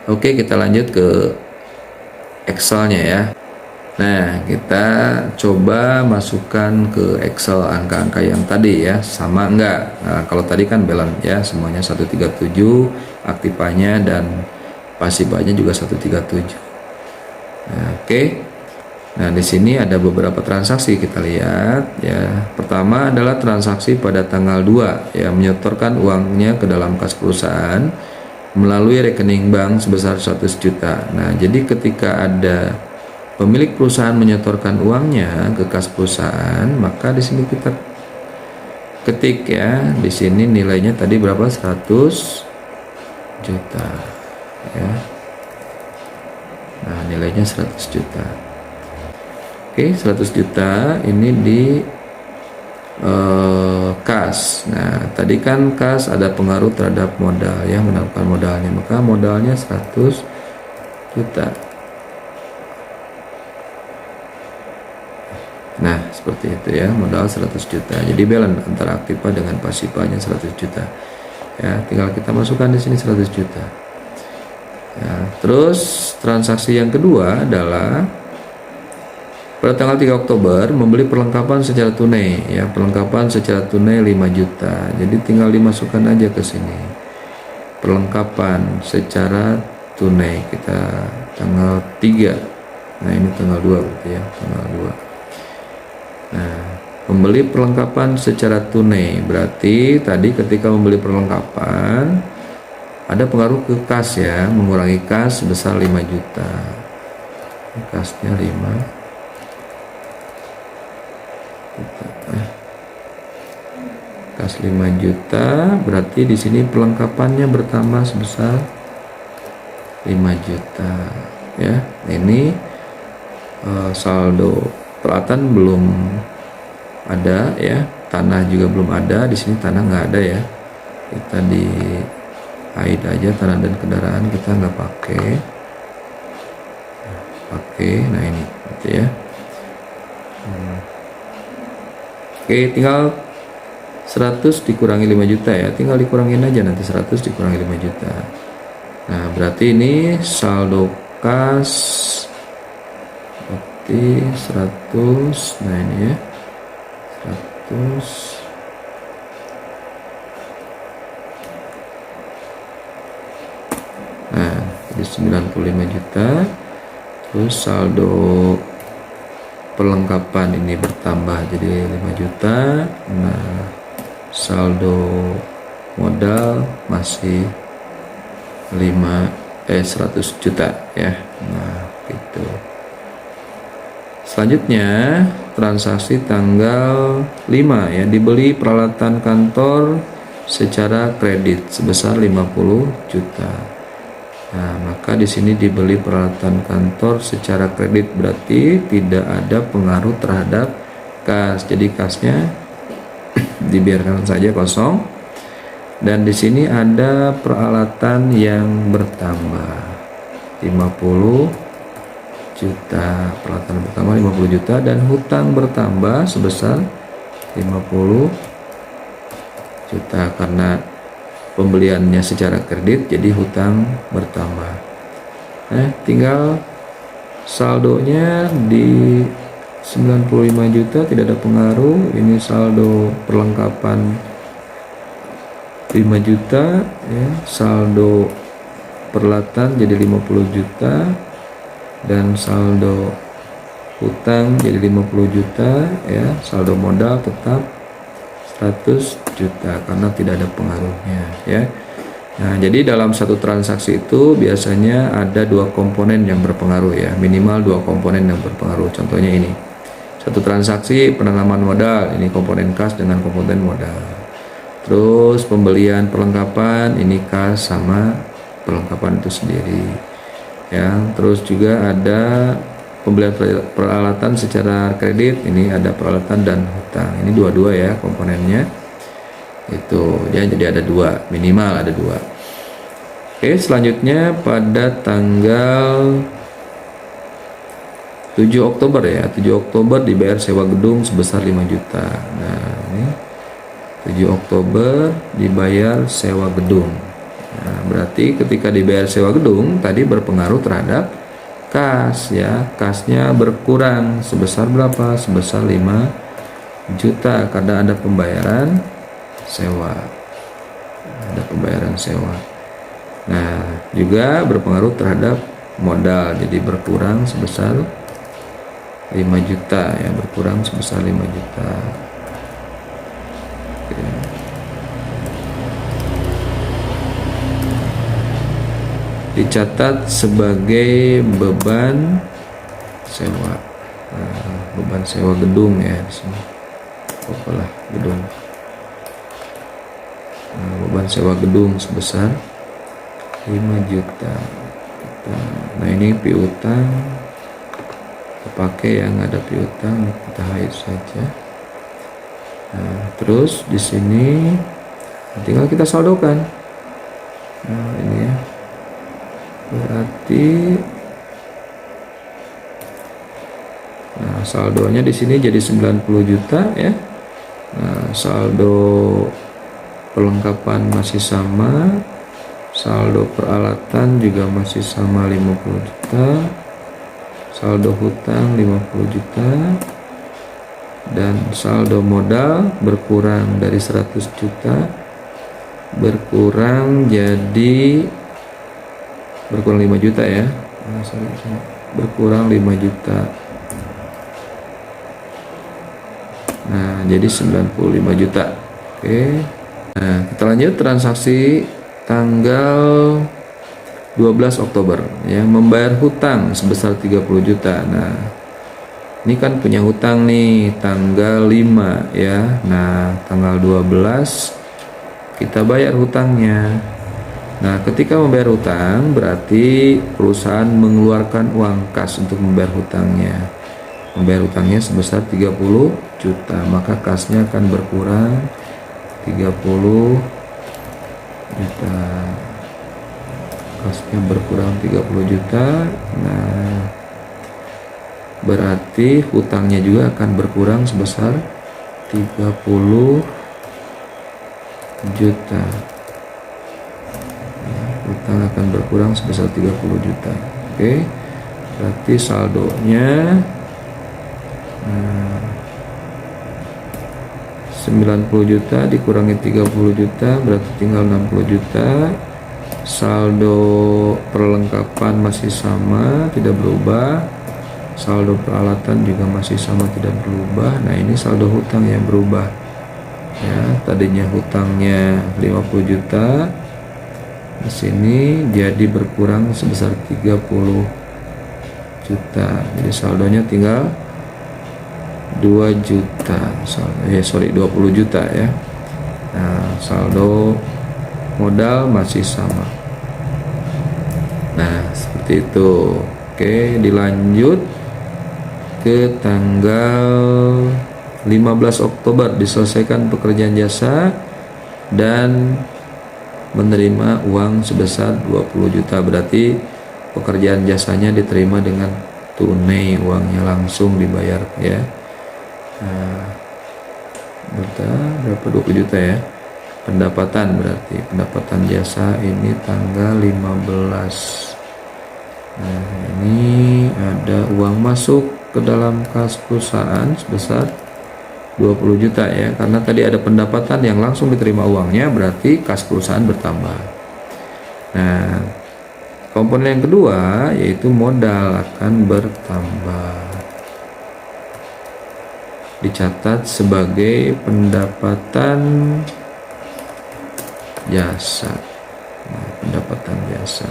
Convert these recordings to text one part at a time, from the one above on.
Oke, kita lanjut ke Excelnya ya. Nah, kita coba masukkan ke Excel angka-angka yang tadi ya, sama enggak? Nah, kalau tadi kan balance ya, semuanya 137, aktifanya dan pasifanya juga 137. Nah, oke. Nah, di sini ada beberapa transaksi kita lihat ya. Pertama adalah transaksi pada tanggal 2 ya, menyetorkan uangnya ke dalam kas perusahaan melalui rekening bank sebesar 100 juta. Nah, jadi ketika ada pemilik perusahaan menyetorkan uangnya ke kas perusahaan, maka di sini kita ketik ya. Di sini nilainya tadi berapa? 100 juta ya. Nah, nilainya 100 juta. Oke, 100 juta ini di kas. Nah, tadi kan kas ada pengaruh terhadap modal ya, menambahkan modalnya, maka modalnya 100 juta. Nah, seperti itu ya, modal 100 juta. Jadi balance antara aktiva dengan pasifanya 100 juta. Ya, tinggal kita masukkan di sini 100 juta. Ya, terus transaksi yang kedua adalah pada tanggal 3 Oktober membeli perlengkapan secara tunai ya, perlengkapan secara tunai 5 juta. Jadi tinggal dimasukkan aja ke sini. Perlengkapan secara tunai kita tanggal 3. Nah, ini tanggal 2 berarti ya, tanggal 2. Nah, membeli perlengkapan secara tunai berarti tadi ketika membeli perlengkapan ada pengaruh ke kas ya, mengurangi kas sebesar 5 juta. Kasnya 5 juta. Kas 5 juta berarti di sini perlengkapannya bertambah sebesar 5 juta ya. Ini saldo peralatan belum ada ya, tanah juga belum ada. Di sini tanah nggak ada ya, kita di hide aja tanah dan kendaraan, kita nggak pakai. Nah ini gitu ya. Oke, tinggal 100 dikurangi 5 juta ya, tinggal dikurangin aja nanti 100 dikurangi 5 juta. Nah, berarti ini saldo kas 100. Nah ini ya 100. Nah, jadi 95 juta. Terus saldo perlengkapan ini bertambah jadi 5 juta. Nah, saldo modal masih 100 juta ya. Nah, gitu. Selanjutnya transaksi tanggal 5 ya, dibeli peralatan kantor secara kredit sebesar 50 juta. Nah, maka di sini dibeli peralatan kantor secara kredit berarti tidak ada pengaruh terhadap kas. Jadi kasnya dibiarkan saja kosong. Dan di sini ada peralatan yang bertambah 50 juta, peralatan bertambah 50 juta dan hutang bertambah sebesar 50 juta karena pembeliannya secara kredit, jadi hutang bertambah. Nah, tinggal saldonya di 95 juta tidak ada pengaruh. Ini saldo perlengkapan 5 juta ya, saldo peralatan jadi 50 juta dan saldo hutang jadi 50 juta ya, saldo modal tetap 100 juta karena tidak ada pengaruhnya ya. Nah, jadi dalam satu transaksi itu biasanya ada dua komponen yang berpengaruh ya, minimal dua komponen yang berpengaruh. Contohnya ini, satu transaksi penanaman modal, ini komponen kas dengan komponen modal. Terus pembelian perlengkapan, ini kas sama perlengkapan itu sendiri ya. Terus juga ada pembelian peralatan secara kredit, ini ada peralatan dan hutang, ini dua-dua ya komponennya itu ya, jadi ada dua, minimal ada dua. Oke, selanjutnya pada tanggal 7 Oktober ya, 7 Oktober dibayar sewa gedung sebesar 5 juta. Nah, ini 7 Oktober dibayar sewa gedung. Nah, berarti ketika dibayar sewa gedung tadi berpengaruh terhadap kas ya. Kasnya berkurang sebesar berapa? Sebesar 5 juta karena ada pembayaran sewa. Ada pembayaran sewa. Nah, juga berpengaruh terhadap modal, jadi berkurang sebesar 5 juta ya, berkurang sebesar 5 juta. Oke. Dicatat sebagai beban sewa. Nah, beban sewa gedung ya di sini. Apalah gedung. Nah, beban sewa gedung sebesar 5 juta. Nah, ini piutang. Kita pakai yang ada piutang, kita hide saja. Nah, terus di sini tinggal kita saldokan. Nah, ini ya. Berarti nah, saldonya di sini jadi 90 juta ya. Nah, saldo perlengkapan masih sama, saldo peralatan juga masih sama 50 juta, saldo hutang 50 juta, dan saldo modal berkurang dari 100 juta berkurang 5 juta ya. Nah, berkurang 5 juta. Nah, jadi 95 juta. Oke. Nah, kita lanjut transaksi tanggal 12 Oktober ya, membayar hutang sebesar 30 juta. Nah, ini kan punya hutang nih tanggal 5 ya. Nah, tanggal 12 kita bayar hutangnya. Nah, ketika membayar hutang berarti perusahaan mengeluarkan uang kas untuk membayar hutangnya. Membayar hutangnya sebesar 30 juta, maka kasnya akan berkurang 30 juta. Kasnya berkurang 30 juta. Nah, berarti hutangnya juga akan berkurang sebesar 30 juta. Hutang akan berkurang sebesar 30 juta. Oke. Berarti saldonya 90 juta dikurangi 30 juta berarti tinggal 60 juta. Saldo perlengkapan masih sama, tidak berubah. Saldo peralatan juga masih sama, tidak berubah. Nah, ini saldo hutang yang berubah. Ya, tadinya hutangnya 50 juta. Di sini jadi berkurang sebesar 30 juta. Jadi saldonya tinggal 2 juta. 20 juta ya. Nah, saldo modal masih sama. Nah, seperti itu. Oke, dilanjut ke tanggal 15 Oktober diselesaikan pekerjaan jasa dan menerima uang sebesar 20 juta. Berarti pekerjaan jasanya diterima dengan tunai, uangnya langsung dibayar ya. Nah, berapa 20 juta ya. Pendapatan berarti pendapatan jasa ini tanggal 15. Nah, ini ada uang masuk ke dalam kas perusahaan sebesar 20 juta ya, karena tadi ada pendapatan yang langsung diterima uangnya, berarti kas perusahaan bertambah. Nah, komponen yang kedua yaitu modal akan bertambah, dicatat sebagai pendapatan jasa. Nah, pendapatan jasa.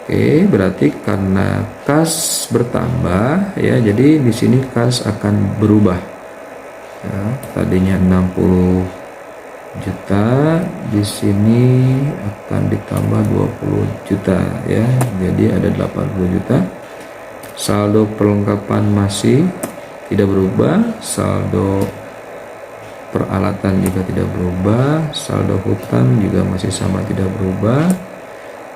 Oke, berarti karena kas bertambah ya, jadi di sini kas akan berubah. Ya, tadinya 60 juta, di sini akan ditambah 20 juta ya. Jadi ada 80 juta. Saldo perlengkapan masih tidak berubah, saldo peralatan juga tidak berubah, saldo hutang juga masih sama tidak berubah.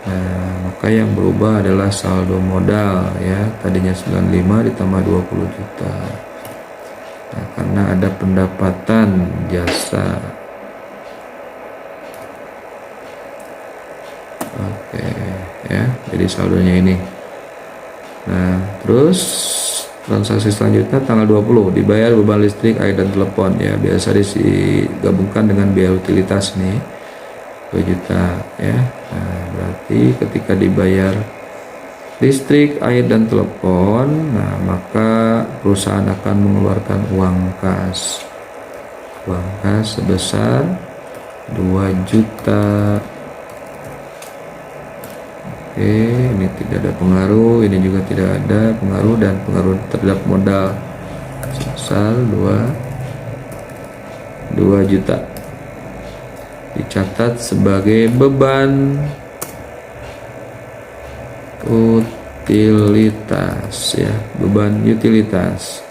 Nah, maka yang berubah adalah saldo modal ya. Tadinya 95 ditambah 20 juta. Nah, karena ada pendapatan jasa. berarti di saldonya ini. Nah, terus transaksi selanjutnya tanggal 20 dibayar beban listrik, air, dan telepon ya, biasa digabungkan dengan biaya utilitas nih 2 juta ya. Nah, berarti ketika dibayar listrik, air, dan telepon, nah maka perusahaan akan mengeluarkan uang kas sebesar 2 juta. Oke, ini tidak ada pengaruh, ini juga tidak ada pengaruh, dan pengaruh terhadap modal sebesar 2 juta. Dicatat sebagai beban utilitas ya, beban utilitas.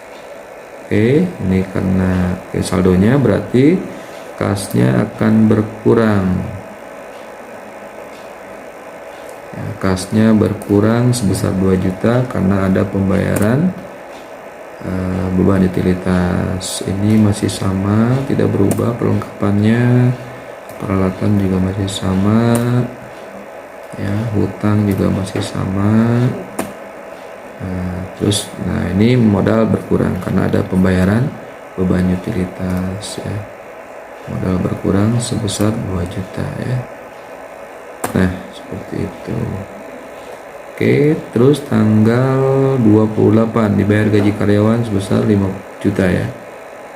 Oke, ini karena saldonya berarti kasnya akan berkurang. Kasnya berkurang sebesar 2 juta karena ada pembayaran beban utilitas. Ini masih sama, tidak berubah perlengkapannya, peralatan juga masih sama ya, hutang juga masih sama. Nah ini modal berkurang karena ada pembayaran beban utilitas ya, modal berkurang sebesar 2 juta ya. Nah, seperti itu. Oke, terus tanggal 28 dibayar gaji karyawan sebesar 5 juta ya.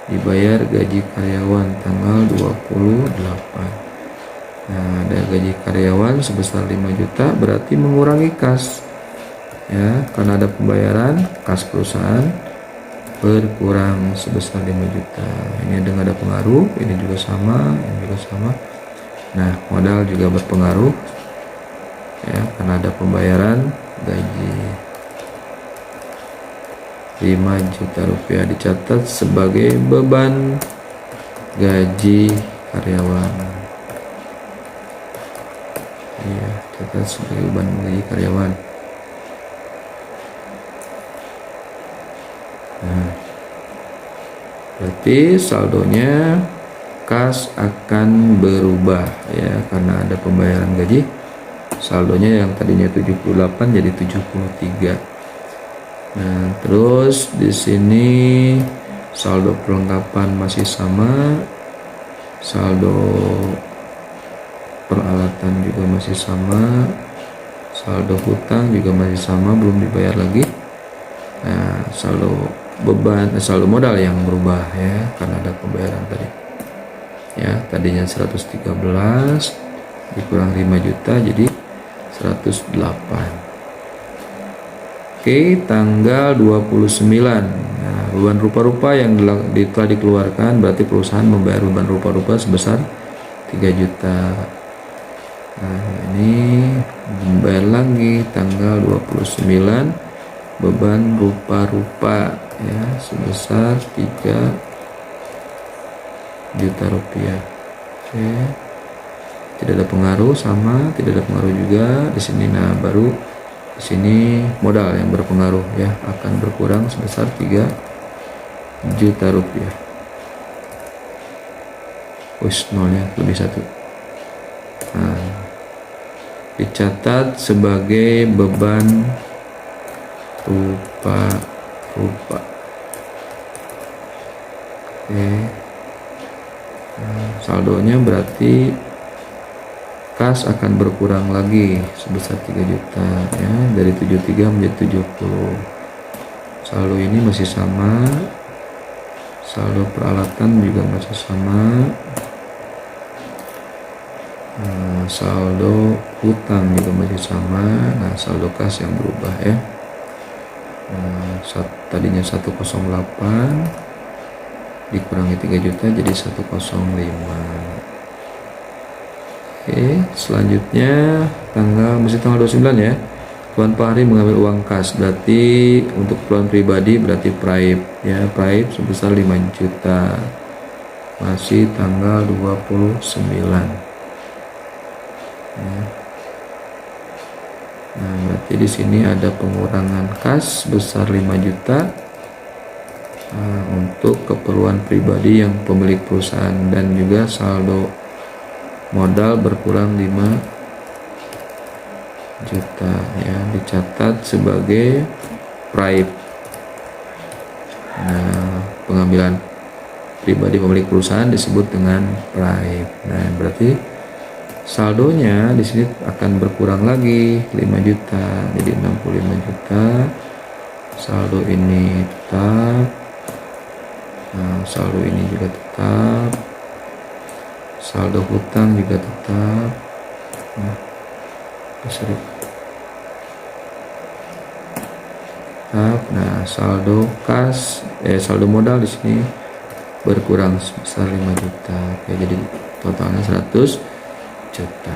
Dibayar gaji karyawan tanggal 28. Nah, ada gaji karyawan sebesar 5 juta berarti mengurangi kas ya, karena ada pembayaran kas perusahaan berkurang sebesar 5 juta. Ini ada pengaruh, ini juga sama, ini juga sama. Nah, modal juga berpengaruh ya, karena ada pembayaran gaji 5 juta rupiah, dicatat sebagai beban gaji karyawan. Iya, catat sebagai beban gaji karyawan. Nah, berarti saldonya kas akan berubah ya, karena ada pembayaran gaji. Saldonya yang tadinya 78 jadi 73. Nah, terus di sini saldo perlengkapan masih sama, saldo peralatan juga masih sama, saldo hutang juga masih sama, belum dibayar lagi. Nah, saldo modal yang berubah ya, karena ada pembayaran tadi ya, tadinya 113 dikurang 5 juta jadi 108. Oke, tanggal 29. Nah, beban rupa-rupa yang telah dikeluarkan berarti perusahaan membayar beban rupa-rupa sebesar 3 juta. Nah, ini membayar lagi tanggal 29 beban rupa-rupa ya sebesar 3 juta rupiah. Oke, tidak ada pengaruh, sama tidak ada pengaruh juga di sini. Nah, baru di sini modal yang berpengaruh ya, akan berkurang sebesar 3 juta rupiah. Nolnya lebih 1. Nah, dicatat sebagai beban rupa-rupa. Oke. Nah, saldonya berarti kas akan berkurang lagi sebesar 3 juta ya, dari 73 menjadi 70. Saldo ini masih sama, saldo peralatan juga masih sama. Nah, saldo hutang juga masih sama. Nah, saldo kas yang berubah ya. Nah, tadinya 108 dikurangi 3 juta jadi 105. Oke, selanjutnya masih tanggal 29 ya. Tuan Fahri mengambil uang kas, berarti untuk keperluan pribadi berarti praib ya, praib sebesar 5 juta. Masih tanggal 29. Ya. Nah, berarti di sini ada pengurangan kas sebesar 5 juta untuk keperluan pribadi yang pemilik perusahaan, dan juga saldo modal berkurang 5 juta ya, dicatat sebagai private. Nah, pengambilan pribadi pemilik perusahaan disebut dengan private. Nah, berarti saldonya di sini akan berkurang lagi 5 juta, jadi 65 juta. Saldo ini tetap. Nah, saldo ini juga tetap. Saldo hutang juga tetap. Nah, sorry. Nah, saldo kas, saldo modal di sini berkurang sebesar 5 juta. Oke, jadi totalnya 100 juta.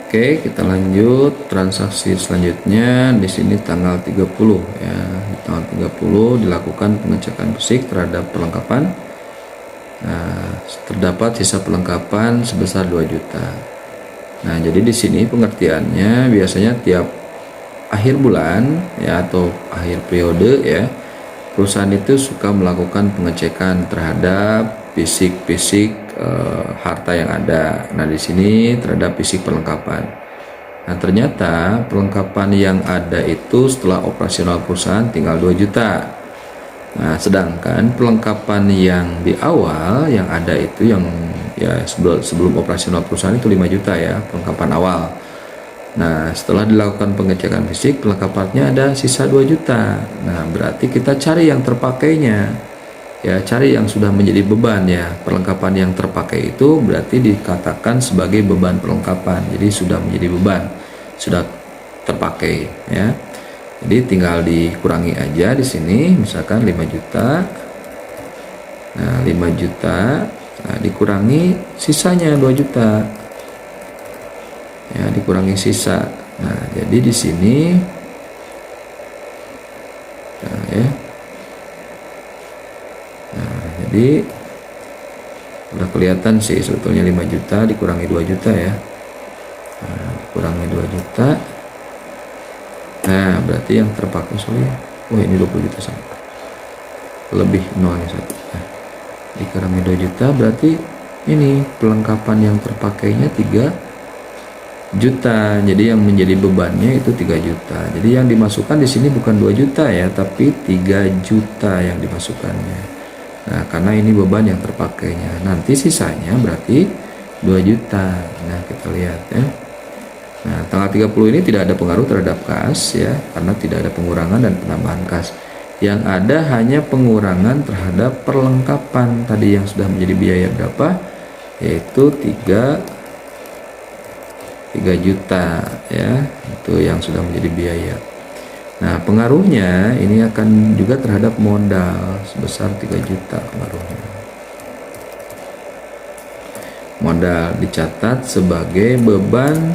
Oke, kita lanjut transaksi selanjutnya. Di sini tanggal 30 ya. Di tanggal 30 dilakukan pengecekan fisik terhadap perlengkapan. Nah, terdapat sisa perlengkapan sebesar 2 juta. Nah, jadi di sini pengertiannya biasanya tiap akhir bulan ya atau akhir periode ya, perusahaan itu suka melakukan pengecekan terhadap fisik harta yang ada. Nah, di sini terhadap fisik perlengkapan. Nah, ternyata perlengkapan yang ada itu setelah operasional perusahaan tinggal 2 juta. Nah, sedangkan perlengkapan yang di awal yang ada itu yang ya sebelum operasional perusahaan itu 5 juta ya, perlengkapan awal. Nah, setelah dilakukan pengecekan fisik, perlengkapannya ada sisa 2 juta. Nah, berarti kita cari yang terpakainya. Ya, cari yang sudah menjadi beban ya. Perlengkapan yang terpakai itu berarti dikatakan sebagai beban perlengkapan. Jadi sudah menjadi beban, sudah terpakai ya. Jadi tinggal dikurangi aja di sini, misalkan 5 juta. Nah, 5 juta, nah, dikurangi sisanya 2 juta. Ya, dikurangi sisa. Nah, jadi di sini nah, ya. Nah, jadi udah kelihatan sih sebetulnya 5 juta dikurangi 2 juta ya. Nah, dikurangi 2 juta. Nah, berarti yang terpakai ini 20 juta sama. Lebih nolnya 1. Nah, dikurangi 2 juta berarti ini perlengkapan yang terpakainya 3 juta. Jadi yang menjadi bebannya itu 3 juta. Jadi yang dimasukkan di sini bukan 2 juta ya, tapi 3 juta yang dimasukkannya. Nah, karena ini beban yang terpakainya. Nanti sisanya berarti 2 juta. Nah, kita lihat ya. Nah, tanggal 30 ini tidak ada pengaruh terhadap kas ya, karena tidak ada pengurangan dan penambahan kas. Yang ada hanya pengurangan terhadap perlengkapan tadi yang sudah menjadi biaya berapa? Yaitu 3 juta ya, itu yang sudah menjadi biaya. Nah, pengaruhnya ini akan juga terhadap modal sebesar 3 juta pengaruhnya. Modal dicatat sebagai beban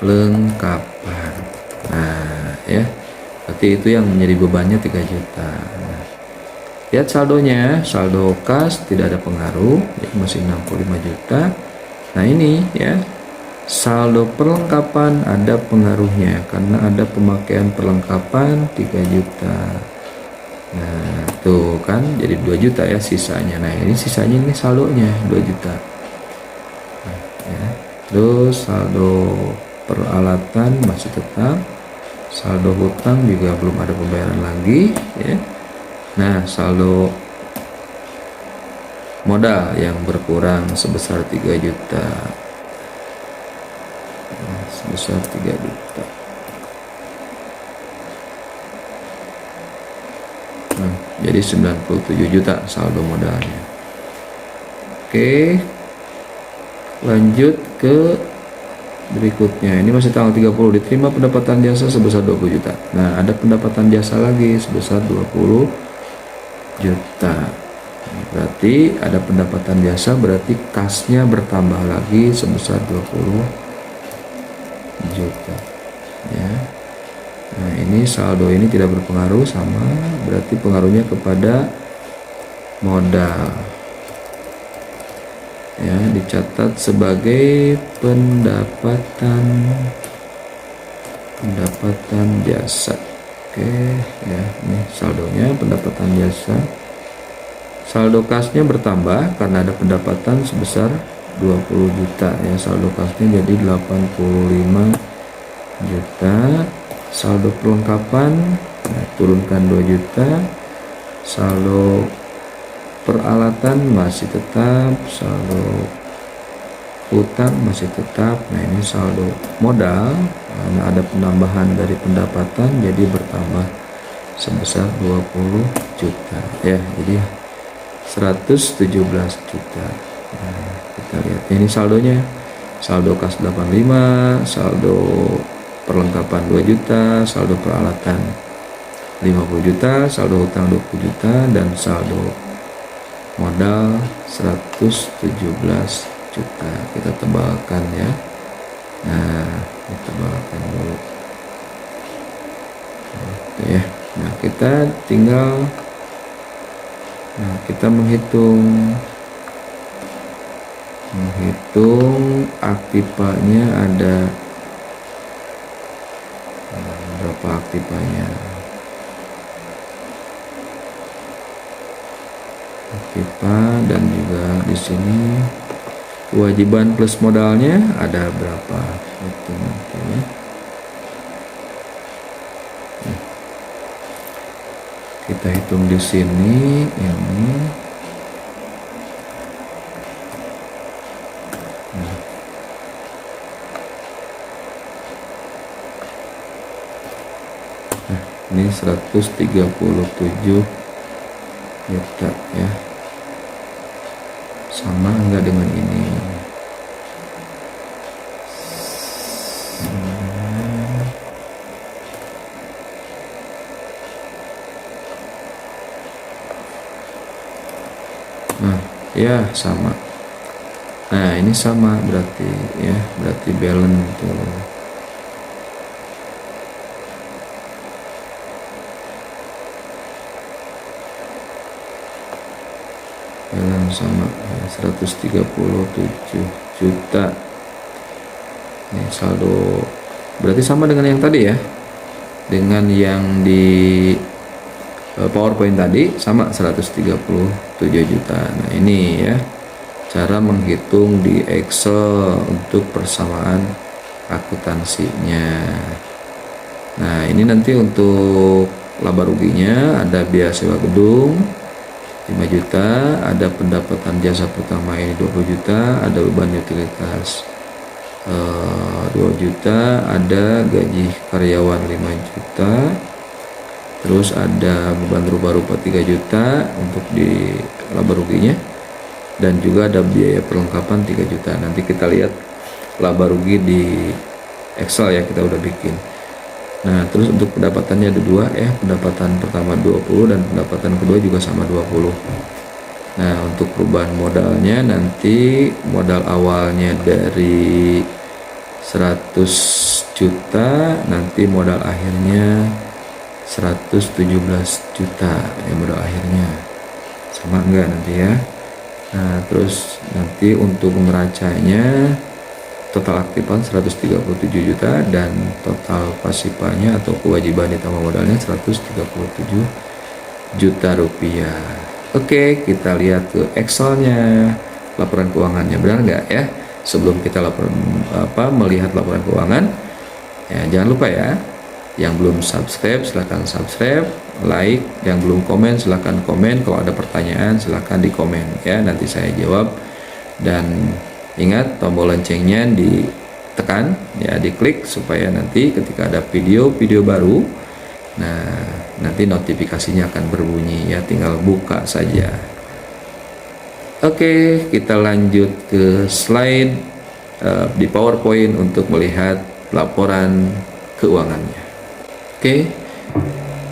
perlengkapan. Nah, ya. Berarti itu yang menjadi bebannya 3 juta. Nah, lihat saldonya, saldo kas tidak ada pengaruh, ya, masih 65 juta. Nah, ini ya, saldo perlengkapan ada pengaruhnya karena ada pemakaian perlengkapan 3 juta. Nah, tuh kan jadi 2 juta ya sisanya. Nah, ini sisanya ini saldonya 2 juta. Nah, ya. Terus saldo peralatan masih tetap. Saldo hutang juga belum ada pembayaran lagi ya. Nah, saldo modal yang berkurang sebesar 3 juta. Nah, sebesar 3 juta. Nah, jadi 97 juta saldo modalnya. Oke. Lanjut ke berikutnya. Ini masih tanggal 30, diterima pendapatan jasa sebesar 20 juta. Nah, ada pendapatan jasa lagi sebesar 20 juta. Berarti ada pendapatan jasa, berarti kasnya bertambah lagi sebesar 20 juta ya. Nah, ini saldo ini tidak berpengaruh sama, berarti pengaruhnya kepada modal ya, dicatat sebagai pendapatan jasa. Oke ya, ini saldonya pendapatan jasa. Saldo kasnya bertambah karena ada pendapatan sebesar 20 juta ya, saldo kasnya jadi 85 juta. Saldo perlengkapan turunkan 2 juta. Saldo peralatan masih tetap, saldo utang masih tetap. Nah ini saldo modal, nah, ada penambahan dari pendapatan jadi bertambah sebesar 20 juta ya, jadi 117 juta. Nah, kita lihat ini saldonya, saldo kas 85, saldo perlengkapan 2 juta, saldo peralatan 50 juta, saldo hutang 20 juta, dan saldo modal 117 juta. Kita tebalkan ya. Nah, kita tebalkan dulu. Oke ya. Nah, kita tinggal kita menghitung aktivanya ada berapa aktivanya. Aktiva, dan juga di sini kewajiban plus modalnya ada berapa itu nanti ya. Kita hitung di sini ini. Nah, ini 137 juta ya. Sama enggak dengan ini? Nah, ya sama. Nah, ini sama berarti ya, berarti balance tuh. Balance sama ya, 137 juta. Ini saldo berarti sama dengan yang tadi ya. Dengan yang di PowerPoint tadi sama 137 juta. Nah, ini ya cara menghitung di Excel untuk persamaan akuntansinya. Nah, ini nanti untuk laba ruginya ada biaya sewa gedung 5 juta, ada pendapatan jasa pertama ini 20 juta, ada beban utilitas 2 juta, ada gaji karyawan 5 juta, terus ada beban rupa-rupa 3 juta untuk di laba ruginya, dan juga ada biaya perlengkapan 3 juta. Nanti kita lihat laba rugi di Excel ya, kita udah bikin. Nah, terus untuk pendapatannya ada dua ya, pendapatan pertama 20 dan pendapatan kedua juga sama 20. Nah, untuk perubahan modalnya nanti modal awalnya dari 100 juta, nanti modal akhirnya 117 juta ya, modal akhirnya. Sama enggak nanti ya. Nah, terus nanti untuk neracanya total aktifan 137 juta dan total pasifanya atau kewajiban ditambah modalnya 137 juta rupiah. Oke, kita lihat ke Excelnya, laporan keuangannya benar nggak ya? Sebelum kita melihat laporan keuangan, ya jangan lupa ya, yang belum subscribe silahkan subscribe, like, yang belum komen silahkan komen, kalau ada pertanyaan silahkan di komen ya, nanti saya jawab. Dan ingat tombol loncengnya ditekan ya, diklik supaya nanti ketika ada video-video baru, nah nanti notifikasinya akan berbunyi ya, tinggal buka saja. Oke, kita lanjut ke slide di PowerPoint untuk melihat laporan keuangannya. Oke,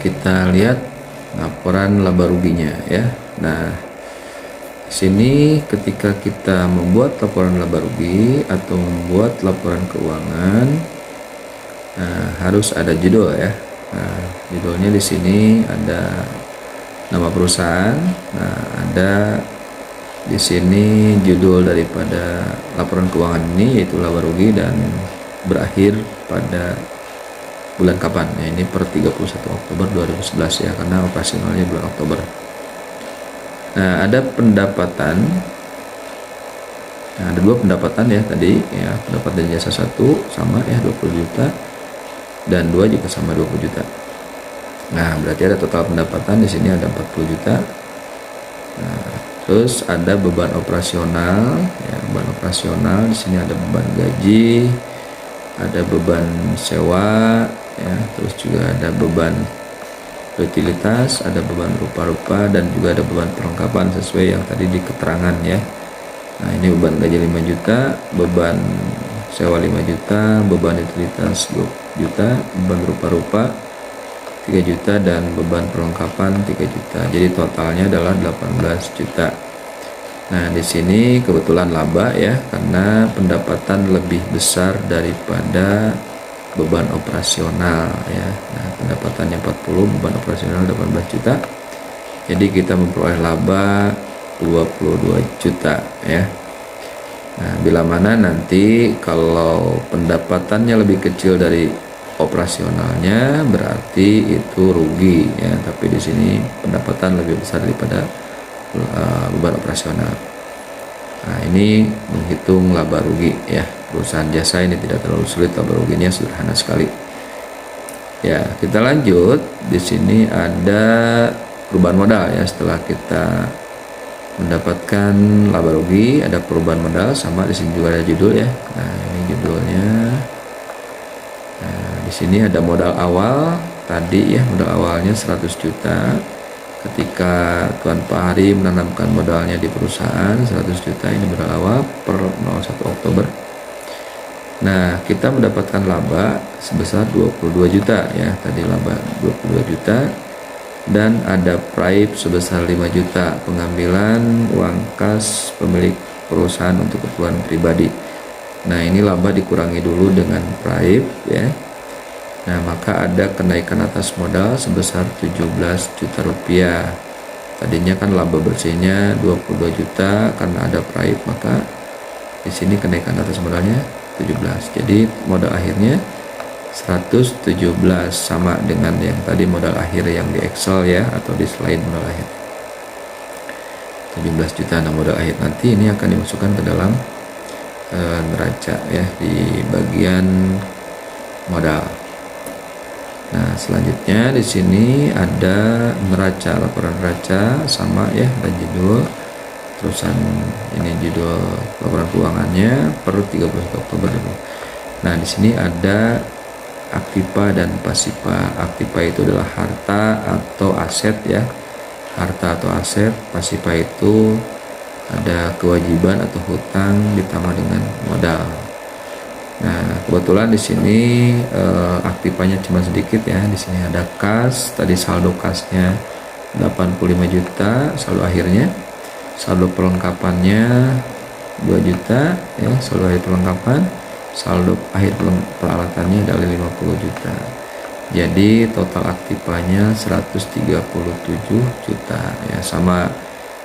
kita lihat laporan laba ruginya ya. Nah, sini ketika kita membuat laporan laba rugi atau membuat laporan keuangan, harus ada judul ya. Nah, judulnya di sini ada nama perusahaan. Nah, ada di sini judul daripada laporan keuangan ini yaitu laba rugi dan berakhir pada bulan kapan. Nah, ini per 31 Oktober 2011 ya, karena operasionalnya bulan Oktober. Nah, ada pendapatan Nah, ada dua pendapatan ya tadi ya, pendapatan jasa satu sama ya 20 juta dan dua juga sama 20 juta. Nah, berarti ada total pendapatan di sini ada 40 juta. Nah, terus ada beban operasional ya, beban operasional di sini ada beban gaji, ada beban sewa ya, terus juga ada beban utilitas, ada beban rupa-rupa dan juga ada beban perlengkapan sesuai yang tadi di keterangan ya. Nah, ini beban gaji 5 juta, beban sewa 5 juta, beban utilitas 2 juta, beban rupa-rupa 3 juta dan beban perlengkapan 3 juta. Jadi totalnya adalah 18 juta. Nah, di sini kebetulan laba ya, karena pendapatan lebih besar daripada beban operasional ya. Nah, pendapatannya 40, beban operasional 18 juta. Jadi kita memperoleh laba 22 juta ya. Nah, bila mana nanti kalau pendapatannya lebih kecil dari operasionalnya berarti itu rugi ya, tapi di sini pendapatan lebih besar daripada beban operasional. Nah, ini menghitung laba rugi ya. Perusahaan jasa ini tidak terlalu sulit, laba ruginya sederhana sekali. Ya, kita lanjut. Di sini ada perubahan modal ya. Setelah kita mendapatkan laba rugi, ada perubahan modal, sama di sini juga ada judul ya. Nah, ini judulnya. Nah, di sini ada modal awal tadi ya, modal awalnya 100 juta. Ketika Tuan Pak Hari menanamkan modalnya di perusahaan 100 juta, ini modal awal per 01 Oktober. Nah, kita mendapatkan laba sebesar 22 juta ya. Tadi laba 22 juta. Dan ada praib sebesar 5 juta, pengambilan uang kas pemilik perusahaan untuk keperluan pribadi. Nah, ini laba dikurangi dulu dengan praib ya. Nah, maka ada kenaikan atas modal sebesar 17 juta rupiah. Tadinya kan laba bersihnya 22 juta, karena ada praib maka di sini kenaikan atas modalnya 17. Jadi modal akhirnya 117, sama dengan yang tadi modal akhir yang di Excel ya, atau di slide modal akhir 17 juta. Nah, modal akhir nanti ini akan dimasukkan ke dalam neraca ya, di bagian modal. Nah, selanjutnya di sini ada neraca, laporan neraca sama ya, dan judul terusan ini judul laporan keuangannya per 31 Oktober. Nah, di sini ada aktiva dan pasiva. Aktiva itu adalah harta atau aset ya, harta atau aset. Pasiva itu ada kewajiban atau hutang ditambah dengan modal. Nah, kebetulan di sini aktivanya cuma sedikit ya. Di sini ada kas, tadi saldo kasnya 85 juta, saldo akhirnya. Saldo perlengkapannya 2 juta ya, saldo akhir perlengkapan. Saldo akhir peralatannya adalah 50 juta. Jadi total aktivanya 137 juta ya, sama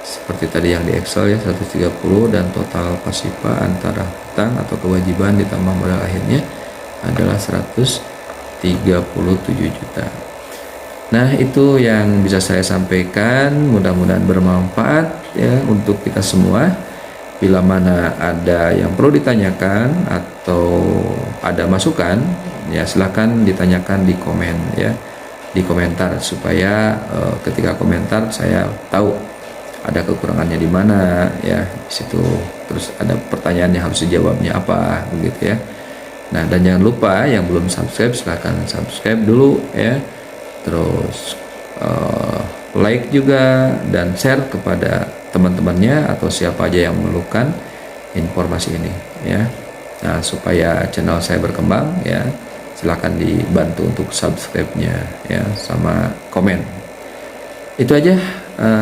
seperti tadi yang di Excel ya, 130. Dan total pasiva antara hutang atau kewajiban ditambah modal akhirnya adalah 137 juta. Nah, itu yang bisa saya sampaikan, mudah-mudahan bermanfaat ya untuk kita semua. Bila mana ada yang perlu ditanyakan atau ada masukan ya, silahkan ditanyakan di komen ya, di komentar, supaya ketika komentar saya tahu ada kekurangannya di mana ya, di situ. Terus ada pertanyaan yang harus dijawabnya apa begitu ya. Nah, dan jangan lupa yang belum subscribe silahkan subscribe dulu ya, terus like juga dan share kepada teman-temannya atau siapa aja yang memerlukan informasi ini ya. Nah, supaya channel saya berkembang ya, silahkan dibantu untuk subscribe-nya ya, sama komen. Itu aja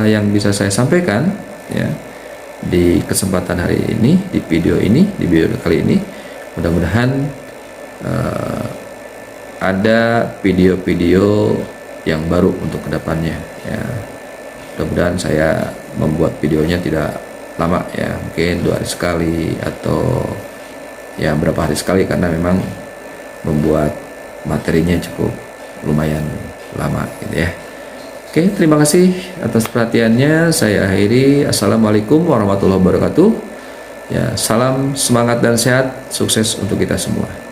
yang bisa saya sampaikan ya di kesempatan hari ini, di video kali ini. Mudah-mudahan ada video-video yang baru untuk kedepannya ya. Mudah-mudahan saya membuat videonya tidak lama ya, mungkin 2 hari sekali atau ya berapa hari sekali, karena memang membuat materinya cukup lumayan lama gitu ya. Oke, terima kasih atas perhatiannya. Saya akhiri. Assalamualaikum warahmatullahi wabarakatuh. Ya, salam semangat dan sehat, sukses untuk kita semua.